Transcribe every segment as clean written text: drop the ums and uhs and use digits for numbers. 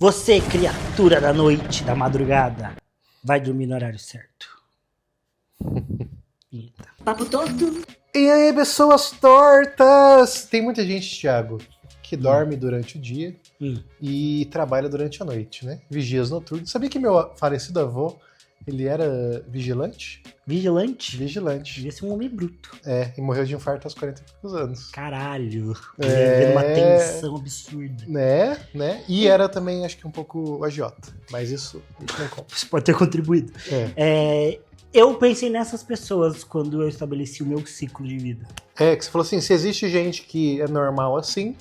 Você, criatura da noite, da madrugada, vai dormir no horário certo. Eita. Papo todo. E aí, pessoas tortas! Tem muita gente, Thiago, que dorme durante o dia e trabalha durante a noite, né? Vigias noturnos. Sabia que meu falecido avô, ele era vigilante? Vigilante? Vigilante. Devia ser um homem bruto. É, e morreu de infarto aos 40 e poucos anos. Caralho. É. Vivendo uma tensão absurda. Né? E era também, acho que um pouco agiota. Mas isso a gente não conta. Isso pode ter contribuído. Eu pensei nessas pessoas quando eu estabeleci o meu ciclo de vida. É, que você falou assim, se existe gente que é normal assim,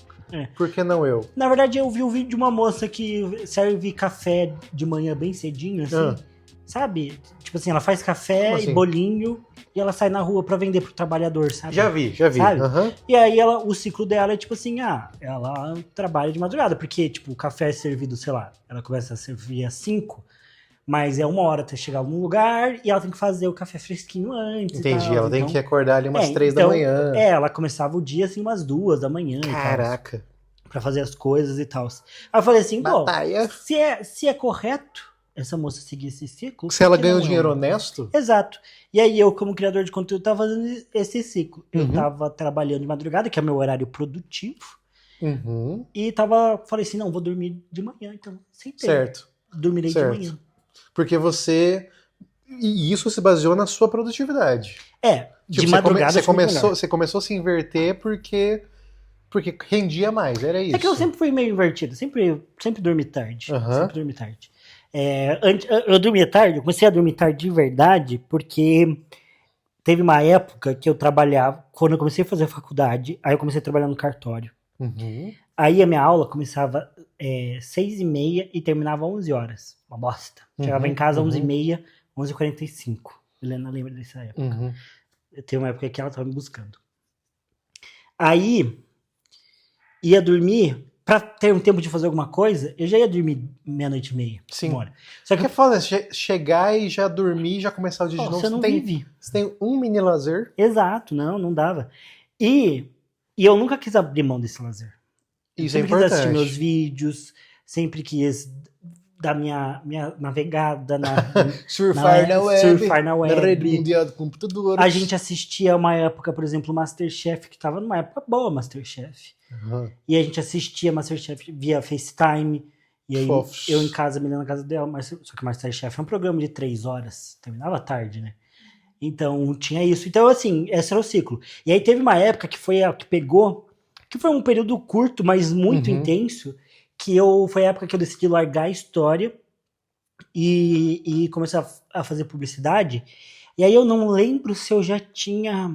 por que não eu? Na verdade, eu vi um vídeo de uma moça que serve café de manhã bem cedinho, assim. Sabe? Tipo assim, ela faz café assim? E bolinho e ela sai na rua pra vender pro trabalhador, sabe? Já vi. Sabe? Uhum. E aí o ciclo dela é tipo assim, ela trabalha de madrugada, porque tipo, o café é servido, sei lá, ela começa a servir às 5, mas é 1 hora até chegar num lugar e ela tem que fazer o café fresquinho antes. Entendi, e tal. ela tem que acordar ali umas 3 da manhã. Ela começava o dia assim umas 2 da manhã. Caraca. E tal, pra fazer as coisas e tal. Aí eu falei assim, pô, Batalha. se é correto essa moça seguir esse ciclo... Se ela ganha um dinheiro honesto? Exato. E aí eu, como criador de conteúdo, tava fazendo esse ciclo. Eu tava trabalhando de madrugada, que é meu horário produtivo. E falei assim, não, vou dormir de manhã, então. Sempre. Certo. Dormirei de manhã. Porque você... E isso se baseou na sua produtividade. De madrugada você começou a se inverter porque rendia mais, era isso. É que eu sempre fui meio invertido, sempre dormi tarde. Sempre dormi tarde. Eu dormia tarde, eu comecei a dormir tarde de verdade, porque teve uma época que eu trabalhava, quando eu comecei a fazer a faculdade, aí eu comecei a trabalhar no cartório. Aí a minha aula começava 6h30 e terminava 11 horas. Uma bosta. Chegava em casa 11h30, 11h45. Helena lembra dessa época. Eu tenho uma época que ela estava me buscando. Aí, ia dormir, pra ter um tempo de fazer alguma coisa, eu já ia dormir 00:30. Sim. 1h. Só que é foda, chegar e já dormir, já começar o dia de novo. Você não vive. Você tem um mini lazer. Exato, não dava. E eu nunca quis abrir mão desse lazer. Isso é sempre importante. quis assistir meus vídeos, sempre quis dar minha navegada surfar na web. Na rede mundial do computador. A gente assistia uma época, por exemplo, Masterchef, que tava numa época boa, Masterchef. E a gente assistia Masterchef via FaceTime. E aí eu em casa, a menina na casa dela. Só que Masterchef é um programa de 3 horas. Terminava tarde, né? Então tinha isso. Então, assim, esse era o ciclo. E aí teve uma época que foi a que pegou, que foi um período curto, mas muito intenso, que foi a época que eu decidi largar a história e começar a fazer publicidade. E aí eu não lembro se eu já tinha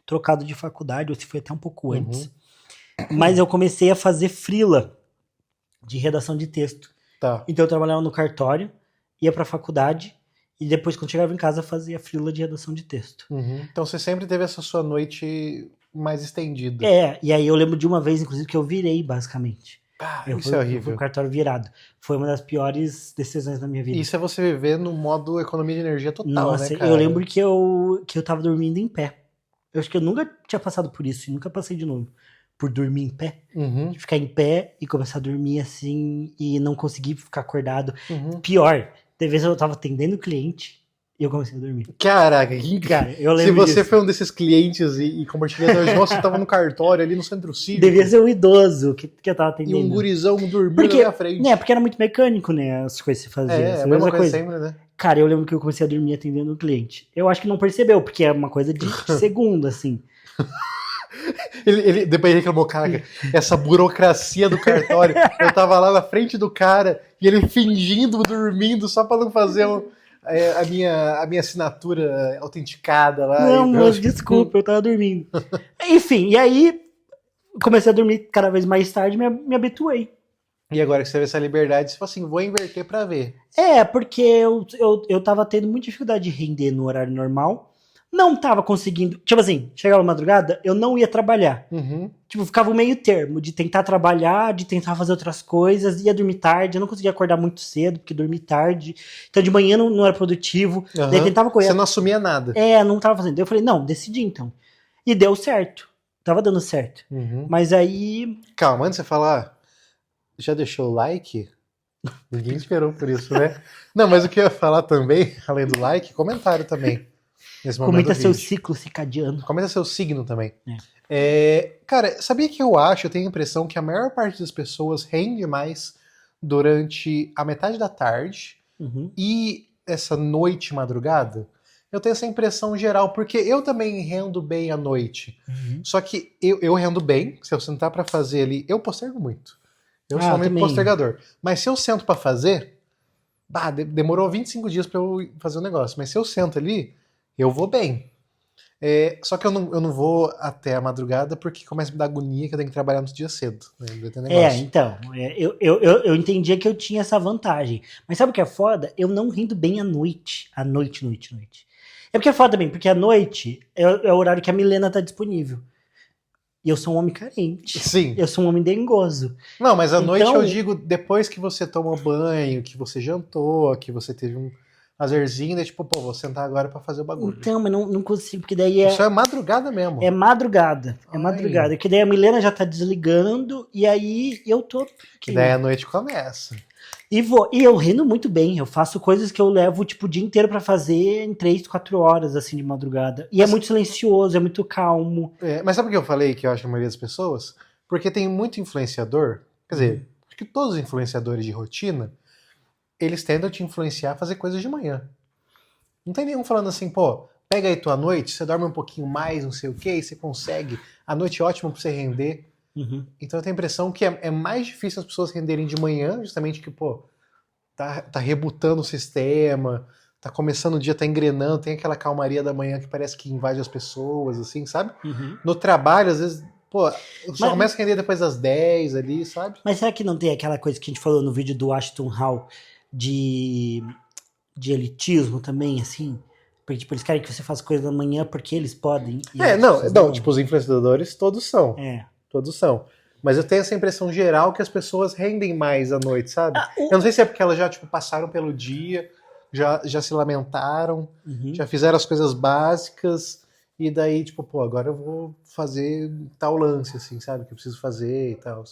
trocado de faculdade ou se foi até um pouco antes. Mas eu comecei a fazer freela de redação de texto. Então eu trabalhava no cartório, ia pra faculdade e depois quando chegava em casa fazia freela de redação de texto. Então você sempre teve essa sua noite mais estendida. E aí eu lembro de uma vez, inclusive, que eu virei, basicamente. Isso é horrível. Eu fui pro cartório virado. Foi uma das piores decisões da minha vida. Isso é você viver no modo economia de energia total, Nossa, né, cara? eu lembro que eu tava dormindo em pé. Eu acho que eu nunca tinha passado por isso e nunca passei de novo. Por dormir em pé. De ficar em pé e começar a dormir assim e não conseguir ficar acordado. Pior, teve vezes eu tava atendendo o cliente e eu comecei a dormir. Caraca, cara, eu lembro se você disso. foi um desses clientes e compartilhador de nossa, você tava no cartório ali no centro cívico. Devia ser um idoso que eu tava atendendo. E um gurizão dormindo na minha frente. Porque era muito mecânico, né, as coisas que você fazia. É a mesma coisa sempre, né? Cara, eu lembro que eu comecei a dormir atendendo o cliente. Eu acho que não percebeu, porque é uma coisa de segundo, assim. Depois ele reclamou, cara, essa burocracia do cartório. Eu tava lá na frente do cara e ele fingindo dormindo só pra não fazer a minha assinatura autenticada lá. Não, moço, desculpa, eu tava dormindo. Enfim, e aí comecei a dormir cada vez mais tarde e me habituei. E agora que você teve essa liberdade, você falou assim, vou inverter pra ver. Porque eu tava tendo muita dificuldade de render no horário normal. Não tava conseguindo. Tipo assim, chegava madrugada, eu não ia trabalhar. Tipo, ficava o meio termo de tentar trabalhar, de tentar fazer outras coisas, ia dormir tarde, eu não conseguia acordar muito cedo, porque dormi tarde. Então de manhã não era produtivo. Daí tentava correr. Você não assumia nada. Não tava fazendo. Daí eu falei, não, decidi então. E deu certo. Tava dando certo. Mas aí. Calma, antes de você falar, já deixou o like? Ninguém esperou por isso, né? Não, mas o que eu ia falar também, além do like, comentário também. Nesse momento Comenta do seu vídeo. ciclo circadiano. Comenta seu signo também. Cara, sabia que eu tenho a impressão que a maior parte das pessoas rende mais durante a metade da tarde e essa noite madrugada? Eu tenho essa impressão geral, porque eu também rendo bem à noite. Só que eu rendo bem, se eu sentar pra fazer ali, eu postergo muito. Eu sou meio postergador. Mas se eu sento pra fazer, demorou 25 dias pra eu fazer o negócio. Mas se eu sento ali, eu vou bem. Só que eu não vou até a madrugada porque começa a me dar agonia que eu tenho que trabalhar no dia cedo. Né? Então, eu entendia que eu tinha essa vantagem. Mas sabe o que é foda? Eu não rindo bem à noite. À noite. É porque é foda também, porque à noite é o horário que a Milena tá disponível. E eu sou um homem carente. Sim. Eu sou um homem dengoso. Não, mas à noite eu digo depois que você tomou banho, que você jantou, que você teve um lazerzinho, daí tipo, vou sentar agora pra fazer o bagulho. Então, mas não consigo, porque daí Isso é madrugada mesmo. É madrugada. Porque daí a Milena já tá desligando e aí eu tô aqui. E daí a noite começa. E eu rendo muito bem. Eu faço coisas que eu levo tipo o dia inteiro pra fazer em 3, 4 horas assim de madrugada. E é muito silencioso, é muito calmo. Mas sabe o que eu falei que eu acho a maioria das pessoas? Porque tem muito influenciador, quer dizer, acho que todos os influenciadores de rotina, eles tendem a te influenciar a fazer coisas de manhã. Não tem nenhum falando assim, pega aí tua noite, você dorme um pouquinho mais, não sei o que, e você consegue. A noite é ótima pra você render. Então eu tenho a impressão que é mais difícil as pessoas renderem de manhã, justamente que, tá rebutando o sistema, tá começando o dia, tá engrenando, tem aquela calmaria da manhã que parece que invade as pessoas, assim, sabe? No trabalho, às vezes, só começa a render depois das 10 ali, sabe? Mas será que não tem aquela coisa que a gente falou no vídeo do Ashton Hall de elitismo também, assim? Porque, tipo, eles querem que você faça coisa da manhã porque eles podem. Não, tipo, os influenciadores todos são. Todos são. Mas eu tenho essa impressão geral que as pessoas rendem mais à noite, sabe? Eu não sei se é porque elas já, tipo, passaram pelo dia, já se lamentaram, já fizeram as coisas básicas, e daí, tipo, agora eu vou fazer tal lance, assim, sabe? Que eu preciso fazer e tal.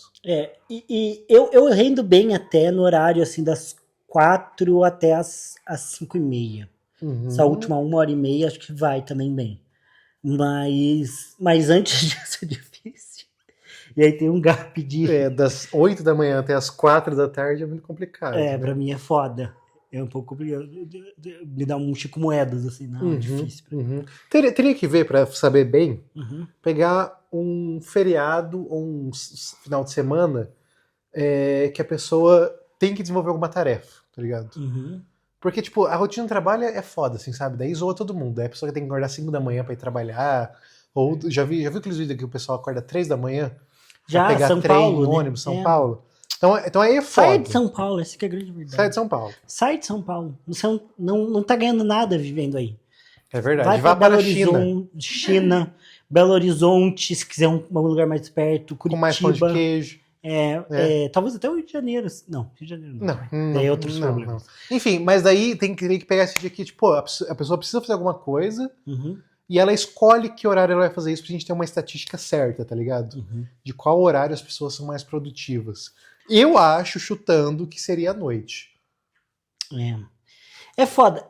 E eu rendo bem até no horário, assim, das 4 até as 5:30. Essa última 1h30 acho que vai também bem. Mas antes disso é difícil. E aí tem um gap de... das 8 da manhã até as 4 da tarde é muito complicado. Né? Pra mim é foda. É um pouco complicado. Me dá um Chico Moedas, assim, não é difícil. Pra mim. Teria que ver, pra saber bem, pegar um feriado ou um final de semana que a pessoa tem que desenvolver alguma tarefa, tá ligado? Porque, tipo, a rotina do trabalho é foda, assim, sabe? Daí zoa todo mundo. Daí a pessoa tem que acordar 5 da manhã pra ir trabalhar. Ou já viu aqueles vídeos que o pessoal acorda 3 da manhã? Já, pegar São trem, Paulo, ônibus, São Paulo. Então aí é foda. Sai de São Paulo, essa que é a grande verdade. Sai de São Paulo. Sai de São Paulo. Você não tá ganhando nada vivendo aí. É verdade. Vai para a China, Belo Horizonte, se quiser um lugar mais perto, Curitiba. Com mais pão de queijo. Talvez até o Rio de Janeiro. Não, Rio de Janeiro não. Daí é outros problemas. Não. Enfim, mas daí tem que pegar esse dia aqui, tipo, a pessoa precisa fazer alguma coisa e ela escolhe que horário ela vai fazer isso pra gente ter uma estatística certa, tá ligado? De qual horário as pessoas são mais produtivas. Eu acho, chutando, que seria à noite. É foda.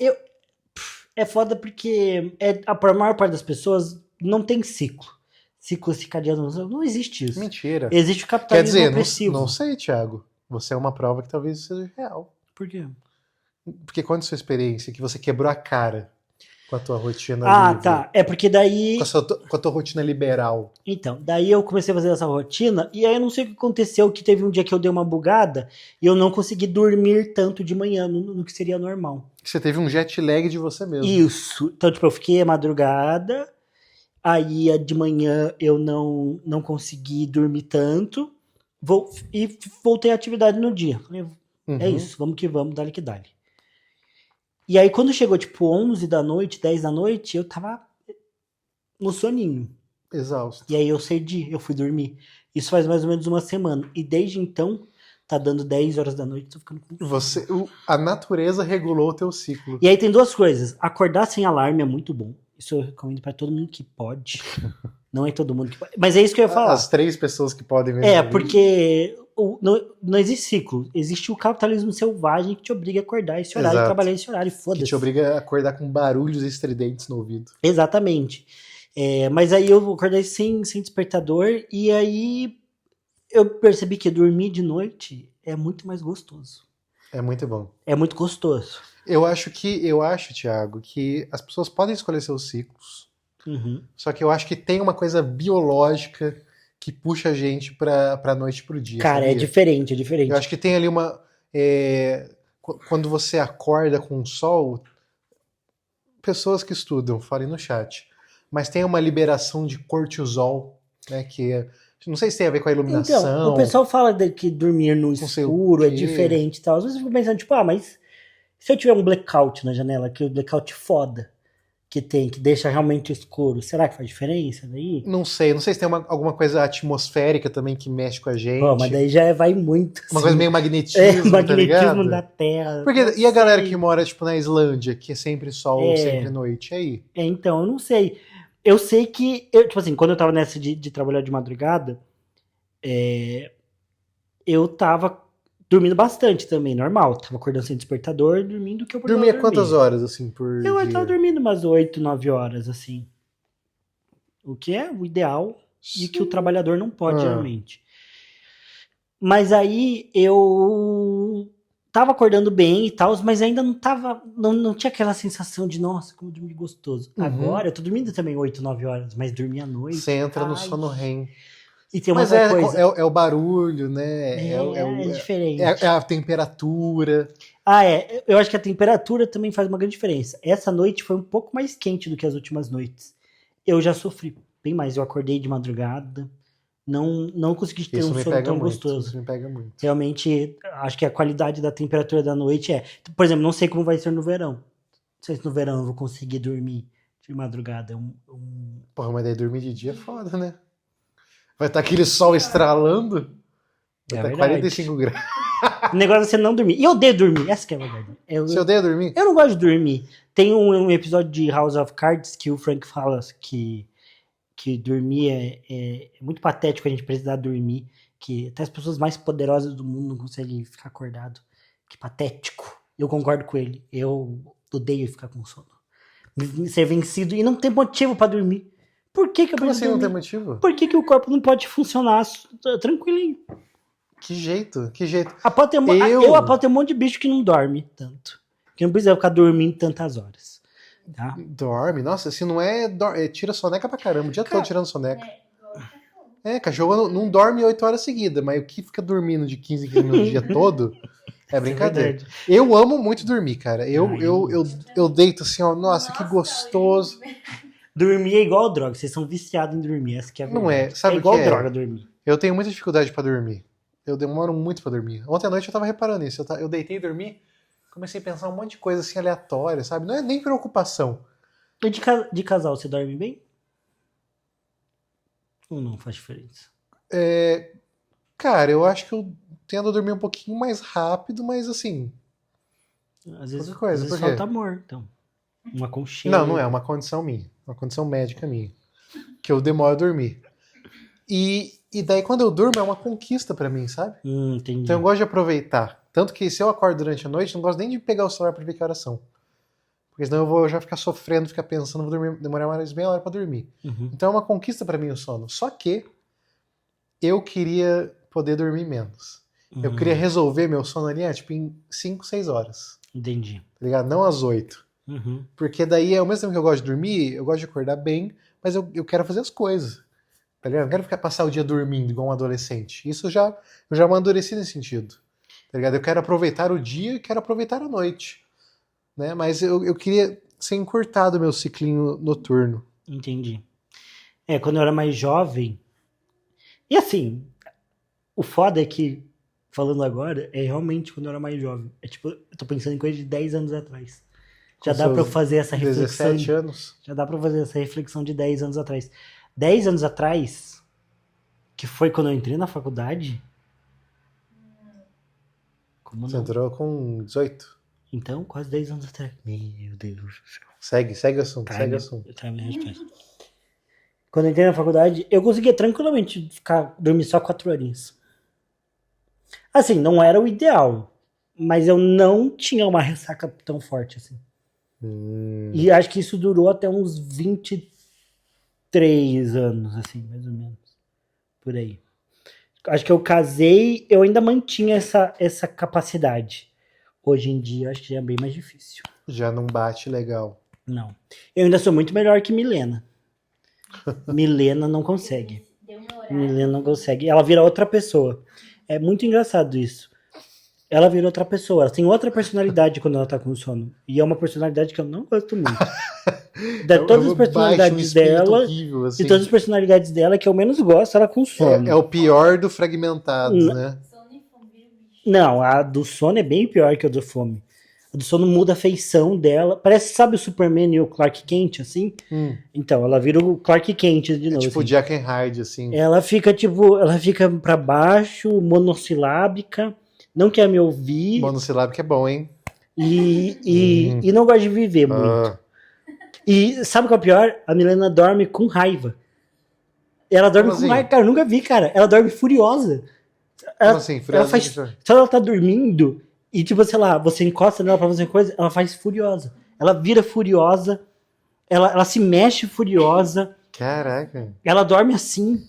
É foda porque a maior parte das pessoas não tem ciclo. Ciclo circadiano, não existe isso. Mentira. Existe o capitalismo opressivo. Não sei, Thiago. Você é uma prova que talvez seja real. Por quê? Porque conta a sua experiência, que você quebrou a cara com a tua rotina livre. Tá. É porque daí... Com a tua rotina liberal. Então, daí eu comecei a fazer essa rotina e aí eu não sei o que aconteceu, que teve um dia que eu dei uma bugada e eu não consegui dormir tanto de manhã, no que seria normal. Você teve um jet lag de você mesmo. Isso. Então, tipo, eu fiquei a madrugada, aí de manhã eu não consegui dormir tanto e voltei à atividade no dia. Falei, é isso, vamos que vamos, dá-lhe que dá-lhe. E aí quando chegou tipo 11 da noite, 10 da noite, eu tava no soninho. Exausto. E aí eu cedi, eu fui dormir. Isso faz mais ou menos uma semana. E desde então, tá dando 10 horas da noite, tô ficando com sono. A natureza regulou o teu ciclo. E aí tem duas coisas. Acordar sem alarme é muito bom. Isso eu recomendo pra todo mundo que pode. Não é todo mundo que pode. Mas é isso que eu ia falar. As 3 pessoas que podem ver. Porque não existe ciclo. Existe o capitalismo selvagem que te obriga a acordar esse horário, e trabalhar esse horário, foda-se. Que te obriga a acordar com barulhos estridentes no ouvido. Exatamente. Mas aí eu acordei sem despertador, e aí eu percebi que dormir de noite é muito mais gostoso. É muito bom. É muito gostoso. Eu acho, Thiago, que as pessoas podem escolher seus ciclos, só que eu acho que tem uma coisa biológica que puxa a gente pra noite e pro dia. Cara, sabia? é diferente. Eu acho que tem ali uma... quando você acorda com o sol, pessoas que estudam, falem no chat, mas tem uma liberação de cortisol, né, que não sei se tem a ver com a iluminação. Então, o pessoal fala que dormir no escuro é diferente e tal. Às vezes eu fico pensando, tipo, mas se eu tiver um blackout na janela, que o blackout foda que deixa realmente escuro, será que faz diferença daí? Não sei se tem alguma coisa atmosférica também que mexe com a gente. Pô, mas daí já vai muito. Uma coisa meio magnetismo, magnetismo tá da Terra. Porque, e a galera que mora, tipo, na Islândia, que é sempre sol, sempre noite, e aí? Então, eu não sei. Eu sei que, tipo assim, quando eu tava nessa de trabalhar de madrugada, eu tava dormindo bastante também, normal. Tava acordando sem despertador, dormindo o que eu podia dormir. Dormia quantas horas, assim, por dia? Eu tava dormindo umas 8, 9 horas, assim. O que é o ideal e que o trabalhador não pode, geralmente. Mas aí eu tava acordando bem e tal, mas ainda não tava. Não tinha aquela sensação de, nossa, como dormir gostoso. Agora eu tô dormindo também 8, 9 horas, mas dormir à noite. Você entra no sono REM. E tem uma mas coisa. É o barulho, né? É diferente. É a temperatura. Eu acho que a temperatura também faz uma grande diferença. Essa noite foi um pouco mais quente do que as últimas noites. Eu já sofri bem mais. Eu acordei de madrugada. Não consegui ter um sono tão gostoso. Isso me pega muito. Realmente, acho que a qualidade da temperatura da noite Por exemplo, não sei como vai ser no verão. Não sei se no verão eu vou conseguir dormir de madrugada. Porra, mas daí dormir de dia é foda, né? Vai estar aquele sol estralando. Vai estar 45 graus. O negócio é você não dormir. E eu odeio dormir. Essa que é a verdade. Você odeia dormir? Eu não gosto de dormir. Tem um episódio de House of Cards que o Frank fala que dormir é muito patético a gente precisar dormir. Que até as pessoas mais poderosas do mundo não conseguem ficar acordado. Que patético. Eu concordo com ele. Eu odeio ficar com sono. Ser vencido e não ter motivo pra dormir. Por que eu Como assim não tem motivo? Por que o corpo não pode funcionar tranquilinho? Que jeito? Após ter um monte de bicho que não dorme tanto. Que não precisa ficar dormindo tantas horas. Tá? Dorme? Nossa, se não tira soneca pra caramba. O dia todo tirando soneca. Cachorro não dorme 8 horas seguidas, mas o que fica dormindo de 15 em 15 minutos o dia todo é brincadeira. Eu amo muito dormir, cara. Eu deito assim, ó, nossa, que gostoso. Dormir é igual droga, vocês são viciados em dormir, essa que é a verdade. Não é, sabe é igual droga dormir. Eu tenho muita dificuldade pra dormir. Eu demoro muito pra dormir. Ontem à noite eu tava reparando isso. Eu deitei e dormi, comecei a pensar um monte de coisa assim aleatória, sabe? Não é nem preocupação. E de casal, você dorme bem? Ou não faz diferença? Cara, eu acho que eu tendo a dormir um pouquinho mais rápido, mas assim... Às vezes falta amor, então. Uma conchinha. Não é uma condição minha. Uma condição médica minha. Que eu demoro a dormir. E daí quando eu durmo é uma conquista pra mim, sabe? Entendi. Então eu gosto de aproveitar. Tanto que se eu acordo durante a noite, não gosto nem de pegar o celular pra ver que horas são. Porque senão eu vou já ficar sofrendo, ficar pensando, vou demorar mais meia hora pra dormir. Então é uma conquista pra mim o sono. Só que eu queria poder dormir menos. Eu queria resolver meu sono ali, tipo, em 5, 6 horas. Entendi. Tá ligado? Não às 8. Porque daí, ao mesmo tempo que eu gosto de dormir, eu gosto de acordar bem, mas eu quero fazer as coisas. Tá ligado? Eu não quero passar o dia dormindo igual um adolescente. Isso eu já amadureci nesse sentido. Tá ligado? Eu quero aproveitar o dia e quero aproveitar a noite. Né? Mas eu queria ser encurtado o meu ciclinho noturno. Entendi. Quando eu era mais jovem... E assim, o foda é que, falando agora, é realmente quando eu era mais jovem. Tipo, eu tô pensando em coisa de 10 anos atrás. Já dá pra eu fazer essa reflexão. 17 anos? Já dá pra fazer essa reflexão de 10 anos atrás. 10 anos atrás, que foi quando eu entrei na faculdade. Como Você não? entrou com 18? Então, quase 10 anos atrás. Meu Deus do céu. Segue o assunto, segue o assunto. Quando eu entrei na faculdade, eu conseguia tranquilamente dormir só 4 horinhas. Assim, não era o ideal, mas eu não tinha uma ressaca tão forte assim. E acho que isso durou até uns 23 anos, assim, mais ou menos. Por aí. Acho que eu casei, eu ainda mantinha essa capacidade. Hoje em dia, acho que já é bem mais difícil. Já não bate legal. Não. Eu ainda sou muito melhor que Milena. Milena não consegue. Milena não consegue. Ela vira outra pessoa. É muito engraçado isso. Ela vira outra pessoa. Ela tem outra personalidade quando ela tá com sono. E é uma personalidade que eu não gosto muito. Todas as personalidades dela. Horrível, assim. De todas as personalidades dela, que eu menos gosto, ela com sono. É o pior do fragmentado, né? Não, a do sono é bem pior que a do fome. A do sono muda a feição dela. Parece, sabe o Superman e o Clark Kent, assim? Então, ela vira o Clark Kent de novo. Tipo assim. Jack and Hyde, assim. Ela fica pra baixo, monossilábica, não quer me ouvir. Monossilábico é bom, hein? E não gosta de viver muito. E sabe o que é o pior? A Milena dorme com raiva. Ela dorme com raiva. Cara, eu nunca vi, cara. Ela dorme furiosa. Como assim? Ela faz, se ela tá dormindo e, tipo, sei lá, você encosta nela pra fazer coisa, ela faz furiosa. Ela vira furiosa. Ela se mexe furiosa. Caraca. Ela dorme assim.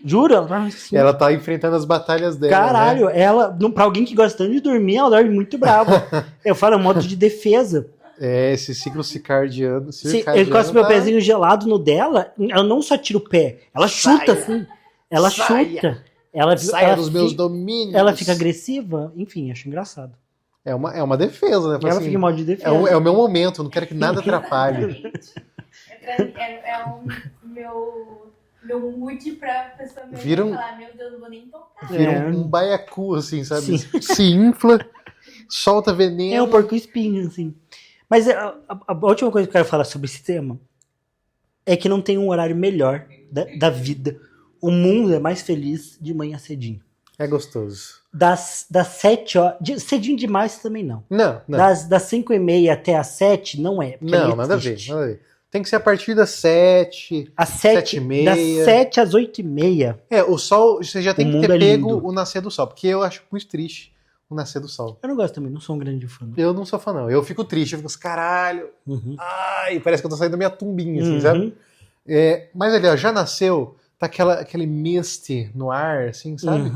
Juro, ela dorme assim. Ela tá enfrentando as batalhas dela. Caralho, né? ela, pra alguém que gosta tanto de dormir, ela dorme muito brava. Eu falo, é um modo de defesa. É, esse ciclo circadiano. Se eu encosto meu pezinho gelado no dela, ela não só tira o pé, ela chuta assim. Ela chuta. Ela dos meus domínios. Ela fica agressiva. Enfim, acho engraçado. É uma defesa, né? Ela assim, fica em modo de defesa. É o meu momento, eu não quero que nada atrapalhe. É o meu mood pra pessoa me falar, meu Deus, não vou nem tocar. Vira um baiacu, assim, sabe? Sim. Se infla, solta veneno. É um porco-espinho, assim. Mas a última coisa que eu quero falar sobre esse tema é que não tem um horário melhor da vida. O mundo é mais feliz de manhã cedinho. É gostoso. Das 7 horas... Cedinho demais também não. Não. Das 5h30 até as 7 não é. Não, nada a ver. Tem que ser a partir das 7, às 7h30. Das 7 às 8h30. O sol, você já tem que ter pego o nascer do sol, porque eu acho muito triste o nascer do sol. Eu não gosto também, não sou um grande fã. Eu não sou fã, não. Eu fico triste, eu fico assim, caralho. Ai, parece que eu tô saindo da minha tumbinha, assim, sabe? Mas ali, ó, já nasceu, tá aquele mist no ar, assim, sabe?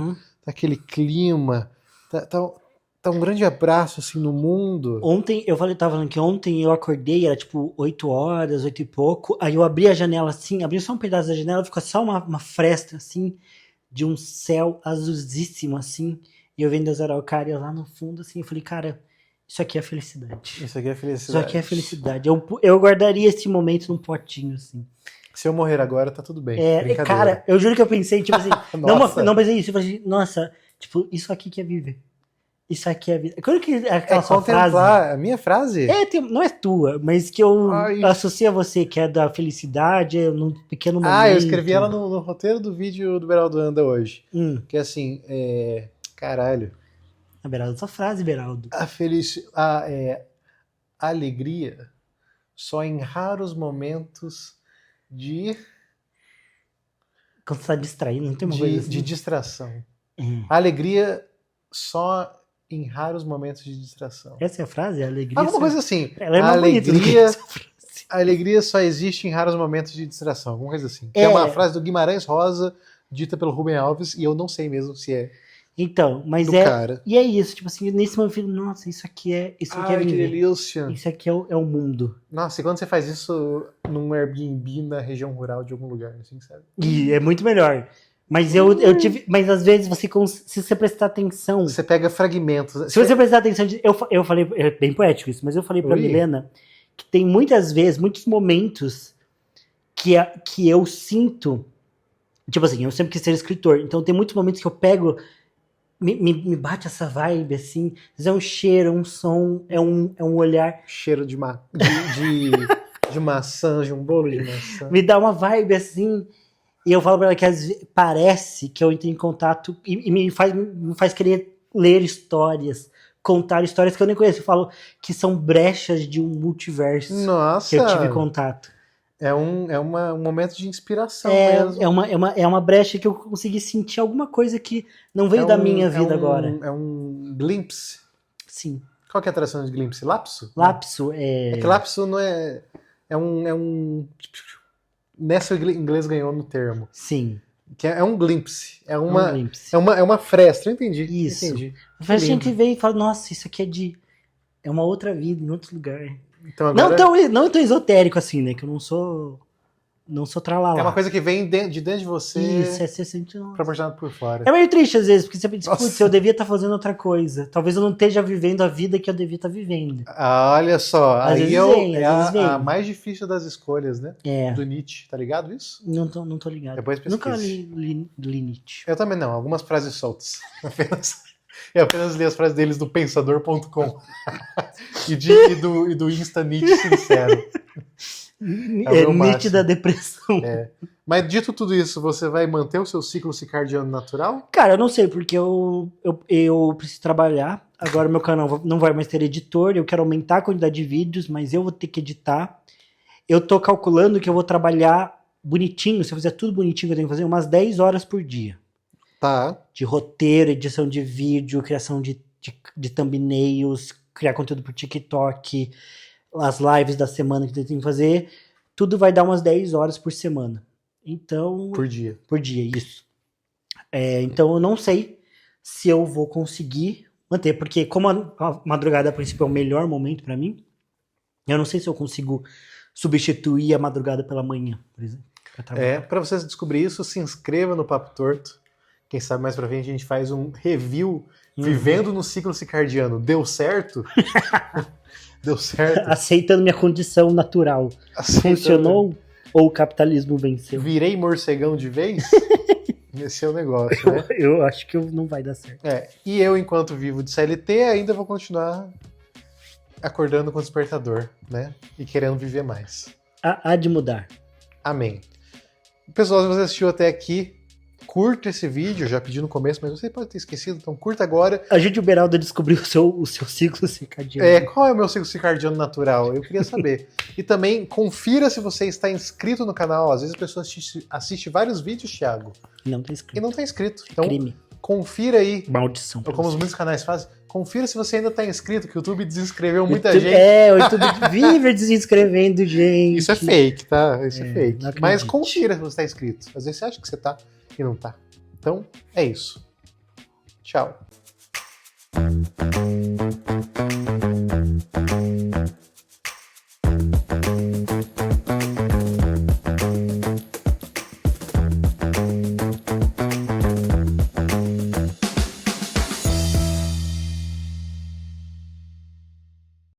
Tá aquele clima, tá um grande abraço, assim, no mundo. Ontem, tava falando que ontem eu acordei, era tipo 8 horas, 8 e pouco, aí eu abri a janela assim, abri só um pedaço da janela, ficou só uma fresta, assim, de um céu azulzíssimo, assim, e eu vendo as araucárias lá no fundo, assim, eu falei, cara, isso aqui é felicidade. Isso aqui é felicidade. Isso aqui é felicidade. Eu guardaria esse momento num potinho, assim. Se eu morrer agora, tá tudo bem. Cara, eu juro que eu pensei, tipo assim, não pensei isso, eu falei, nossa, tipo, isso aqui que é viver. Isso aqui é vida. Quando que aquela sua frase? A minha frase? Não é tua, mas que eu associo a você, que é da felicidade, num pequeno momento. Eu escrevi ela no roteiro do vídeo do Beraldo Anda hoje. Que é assim, caralho. A Beraldo, sua frase, Beraldo. A alegria só em raros momentos quando você tá distraído, não tem uma coisa assim? De distração. A alegria só em raros momentos de distração. Essa é a frase? A alegria. Alguma coisa assim. Ela é mais bonita do que essa frase. A alegria só existe em raros momentos de distração. Alguma coisa assim. Que é uma frase do Guimarães Rosa, dita pelo Rubem Alves, e eu não sei mesmo se é. Então, mas cara. E é isso, tipo assim, nesse momento eu falei, nossa, isso aqui é viver. Que delícia. Isso aqui é o mundo. Nossa, e quando você faz isso num Airbnb na região rural de algum lugar, assim, sabe? E é muito melhor. Mas eu tive. Mas às vezes se você prestar atenção. Você pega fragmentos. Se você prestar atenção. Eu falei. É bem poético isso, mas eu falei pra Milena que tem muitas vezes, muitos momentos que eu sinto. Tipo assim, eu sempre quis ser escritor. Então tem muitos momentos que eu pego. Me bate essa vibe, assim. É um cheiro, um som, é um olhar. Cheiro de maçã, de um bolo de maçã. Me dá uma vibe assim. E eu falo pra ela que às vezes parece que eu entro em contato e me faz querer ler histórias, contar histórias que eu nem conheço. Eu falo que são brechas de um multiverso. Nossa! Que eu tive contato. É um momento de inspiração mesmo. É uma brecha que eu consegui sentir alguma coisa que não veio da minha vida agora. É um glimpse. Sim. Qual que é a tradução de glimpse? Lapso? Lapso é... É que lapso não é... É um... Nessa o inglês ganhou no termo. Sim. Que é um glimpse. É uma glimpse. fresta. Eu entendi. Isso. Entendi. Faz a gente ver e fala, nossa, isso aqui é uma outra vida, em outro lugar. Então, agora... não tão esotérico assim, né? Que eu não sou tralalá. É uma coisa que vem de dentro de você. Isso, você sente... Proporcionado por fora. É meio triste às vezes, porque você pensa, putz, eu devia estar fazendo outra coisa. Talvez eu não esteja vivendo a vida que eu devia estar vivendo. Olha só, Às aí vezes vem. A mais difícil das escolhas, né? É. Do Nietzsche, tá ligado isso? Não tô ligado. Depois pesquise. Nunca li Nietzsche. Eu também não, algumas frases soltas. Eu apenas li as frases deles do pensador.com e do Insta Nietzsche Sincero. Nietzsche da depressão. É. Mas dito tudo isso, você vai manter o seu ciclo circadiano natural? Cara, eu não sei, porque eu preciso trabalhar. Agora meu canal não vai mais ter editor, eu quero aumentar a quantidade de vídeos, mas eu vou ter que editar. Eu tô calculando que eu vou trabalhar bonitinho, se eu fizer tudo bonitinho que eu tenho que fazer, umas 10 horas por dia. Tá. De roteiro, edição de vídeo, criação de thumbnails, criar conteúdo pro TikTok, as lives da semana que eu tenho que fazer. Tudo vai dar umas 10 horas por semana. Então... Por dia. Por dia, isso. Então eu não sei se eu vou conseguir manter, porque como a madrugada a princípio é o melhor momento pra mim, eu não sei se eu consigo substituir a madrugada pela manhã, por exemplo. Pra você descobrir isso, se inscreva no Papo Torto. Quem sabe mais pra frente a gente faz um review vivendo no ciclo circadiano. Deu certo? Deu certo? Aceitando minha condição natural. Funcionou? Ou o capitalismo venceu? Virei morcegão de vez? Esse é o negócio, né? Eu acho que não vai dar certo. E eu, enquanto vivo de CLT, ainda vou continuar acordando com o despertador, né? E querendo viver mais. Há de mudar. Amém. Pessoal, se você assistiu até aqui, curta esse vídeo, já pedi no começo, mas você pode ter esquecido, então curta agora. A gente, o Beraldo, descobriu o seu ciclo circadiano. Qual é o meu ciclo circadiano natural? Eu queria saber. E também, confira se você está inscrito no canal. Às vezes as pessoas assistem vários vídeos, Thiago. E não está inscrito. E não está inscrito. Então, crime. Confira aí. Maldição. Ou como os muitos canais fazem, confira se você ainda está inscrito, que o YouTube desinscreveu muita gente. O YouTube vive desinscrevendo gente. Isso é fake, tá? Isso é fake. Mas acredite. confira se você está inscrito. Às vezes você acha que você tá e não tá. Então, é isso. Tchau.